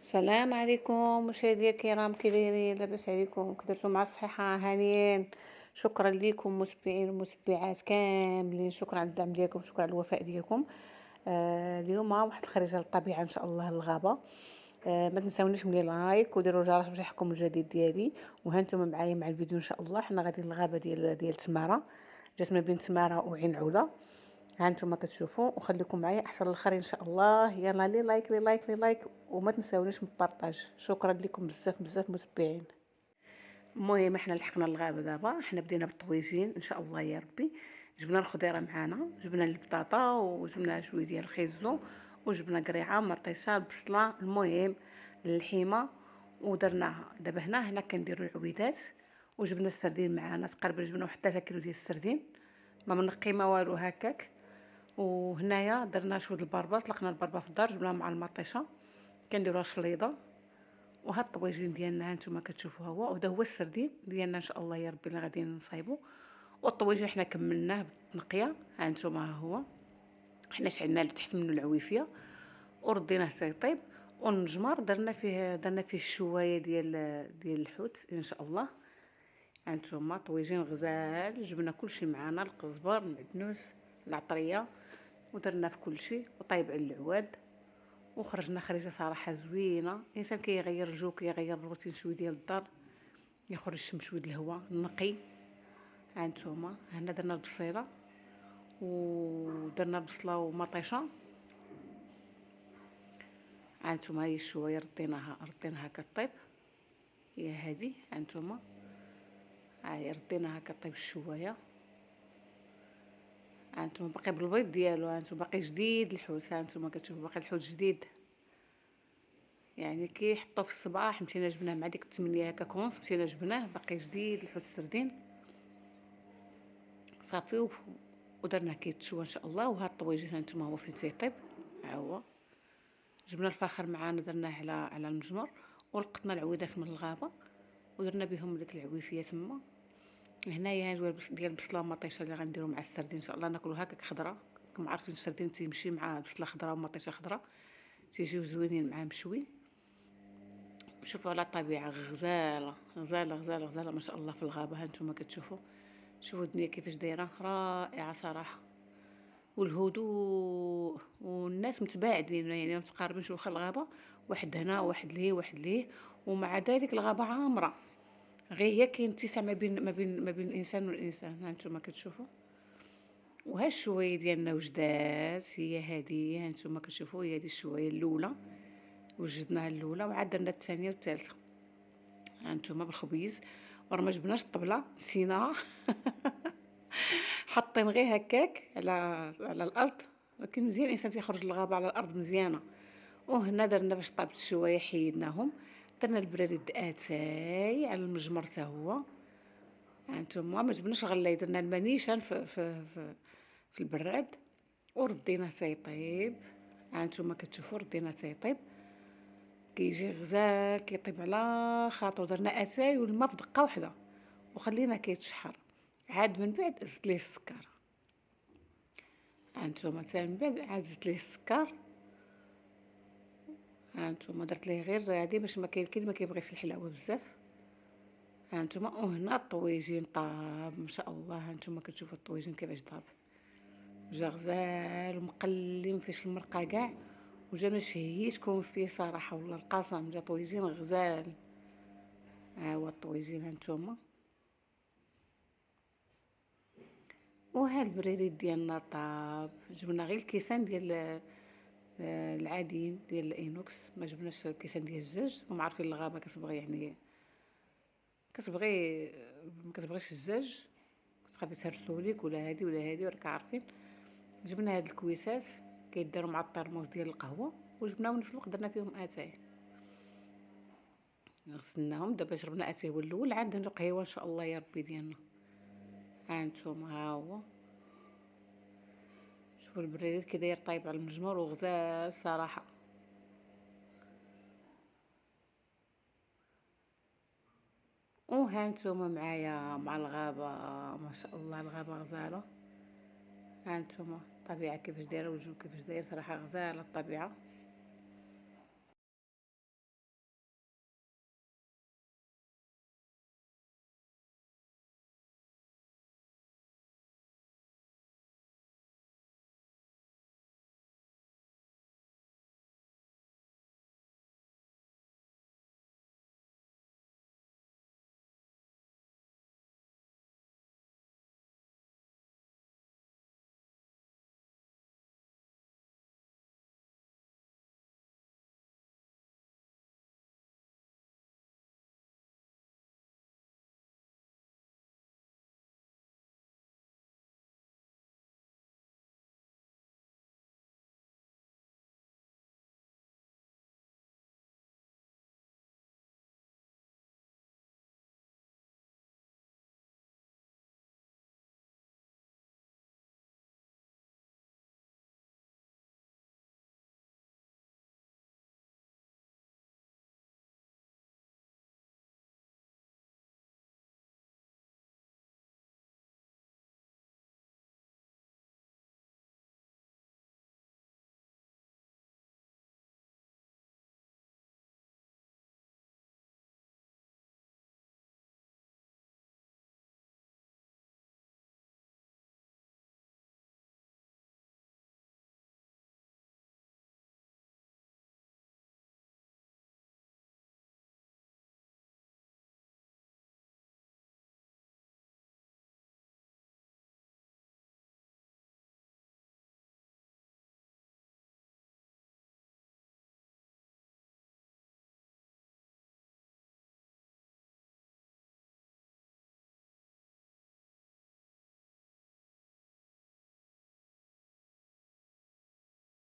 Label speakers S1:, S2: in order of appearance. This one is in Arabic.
S1: السلام عليكم مشاهدينا الكرام، كي دايرين؟ لاباس عليكم؟ كي درتو مع الصحة؟ هانيين. شكرا لكم متابعين ومتابعات كاملين، شكرا على الدعم ديالكم، شكرا على الوفاء ديالكم. اليوم واحد الخريجه للطبيعه ان شاء الله للغابه. ما تنساونيش من لايك وديروا الجرس باش يحكم الجديد ديالي. وهانتم معايا مع الفيديو ان شاء الله. حنا غاديين للغابه ديال تماره، جات ما بين تماره وعين عوده. ها انتم كتشوفوا، وخليكم معايا احسن الاخرين ان شاء الله. يلا لي لايك لي لايك لي لايك، وما تنساونيش من البارطاج. شكرا لكم بزاف بزاف متابعين. المهم احنا لحقنا الغابه دابا، حنا بدينا بالطويزين ان شاء الله يا ربي. جبنا الخضيره معانا، جبنا البطاطا وجبنا شويه ديال الخيزو وجبنا قريعه مرطيشه البصله، المهم الحيمه ودرناها. دابا هنا كنديروا العويدات، وجبنا السردين معانا، تقريبا جبنا واحد 3 كيلو ديال السردين، ما منقي ما والو هكاك. وهنايا درنا شويه البربر، طلقنا البربر في الدار، جبناه مع المطيشه كنديروها شليضه. وهاد الطويجين ديالنا هانتوما كتشوفوها هو، وهذا هو السردين ديالنا ان شاء الله يا ربي اللي غادي نصايبو. والطويجين حنا كملناه بالتنقيه، هانتوما ها هو. حنا شعلنا لتحت منه العويفيه ورديناه حتى يطيب. والنجمر درنا فيه الشوايه ديال الحوت ان شاء الله. هانتوما طويجين غزال، جبنا كلشي معانا، القزبر، المعدنوس، العطريه، ودرنا في كلشي وطيب على العواد. وخرجنا خريجه صراحه زوينه. الانسان كيغير الجو، كيغير الروتين شويه ديال الدار، يخرج الشم شويه الهواء نقي. هانتوما هنا درنا البصيله ودرنا البصله ومطيشه. هانتوما هي شويه رديناها كطيب، هي هذه. هانتوما هاي رديناها كطيب شويه. هانتوما باقي بالبيض ديالو، هانتوما باقي جديد الحوت، هانتوما كتشوفوا باقي الحوت جديد، يعني كيحطوه في الصباح. مشينا جبناه مع ديك التمنيه هكا كونس، مشينا جبناه باقي جديد الحوت السردين صافي. ودرناه كيتشوى ان شاء الله. وهاد الطويجين هانتوما هو فين تيطيب، ها هو. جبنا الفاخر معانا، درناه على المجمر، ولقطنا العويدات من الغابه ودرنا بهم ديك العويفيه تما. هنايا ديال البصله مطيشه اللي غنديرو مع السردين ان شاء الله، ناكلو هكاك خضره. راكم عارفين السردين تيمشي مع بصله خضره ومطيشه خضره، تيجيو زوينين مع مشوي. شوفوا على الطبيعه غزاله غزاله غزاله غزاله ما شاء الله في الغابه. هانتوما كتشوفوا، شوفوا الدنيا كيفاش دايره، رائعه صراحه. والهدوء والناس متباعدين، يعني متقاربينش، واخا الغابه واحد هنا واحد ليه واحد ليه، ومع ذلك الغابه عامره. غير هي كاين اتساع ما بين الانسان والانسان. هانتوما كتشوفوا. وها الشوايه ديالنا وجدات، هي هذه. هانتوما كتشوفوا، هي هذه الشوايه الاولى، وجدناها الاولى وعاد درنا الثانيه والثالثه. هانتوما بالخبيز. وراه ما جبناش الطبله، نسيناها. حاطين غير هكاك على الارض، ولكن مزيان الانسان تيخرج للغابه على الارض مزيانه. وهنا درنا باش طابت الشوايه حيدناهم، درنا البراريد اتاي على المجمر حتى هو. هانتوما ما جبناش غلاي، درنا المنيشان في البراد ورديناه حتى يطيب. هانتوما كتشوفوا رديناه حتى يطيب، كيجي غزال كيطيب على خاطر. درنا اتاي والماء في دقه واحده وخلينا كيتشحر. عاد من بعد زدت ليه السكر. هانتوما حتى من بعد عاد زدت ليه السكر. هانتوما درت ليه غير هادي باش ما كاين ما كيبغيش الحلاوه بزاف. هانتوما وهنا الطويجين طاب ما شاء الله. هانتوما كتشوفوا الطويجين كيفاش طاب، جا غزال ومقلي مفيش المرقه كاع، وجا ما شهيتكم فيه صراحه والله القسم، جا طويجين غزال. ها هو الطويجين هانتوما. وها البريريد ديالنا طاب. جبنا غير الكيسان ديال العاديين ديال الانوكس، ما جبناش الكيسان ديال الزاج. راكم عارفين الغابه كتبغي يعني كتبغي ما كتبغيش الزاج، كتخافي تهرسوليك ولا هادي ولا هادي، راك عارفين. جبنا هاد الكويسات كيداروا مع الطرموس ديال القهوه، وجبناهم في الوقت درنا فيهم اتاي، غسلناهم. دابا شربنا اتاي هو الاول، عاد نديرو قهيوه ان شاء الله يا ربي ديالنا. ها نتوما ها هو. شوفوا البريد كي داير طايب على المجمر وغزال صراحه. وها نتوما معايا مع الغابه، ما شاء الله الغابه غزاله. ها نتوما الطبيعه كيفاش دايره والجو كيفاش داير، صراحه غزاله الطبيعه.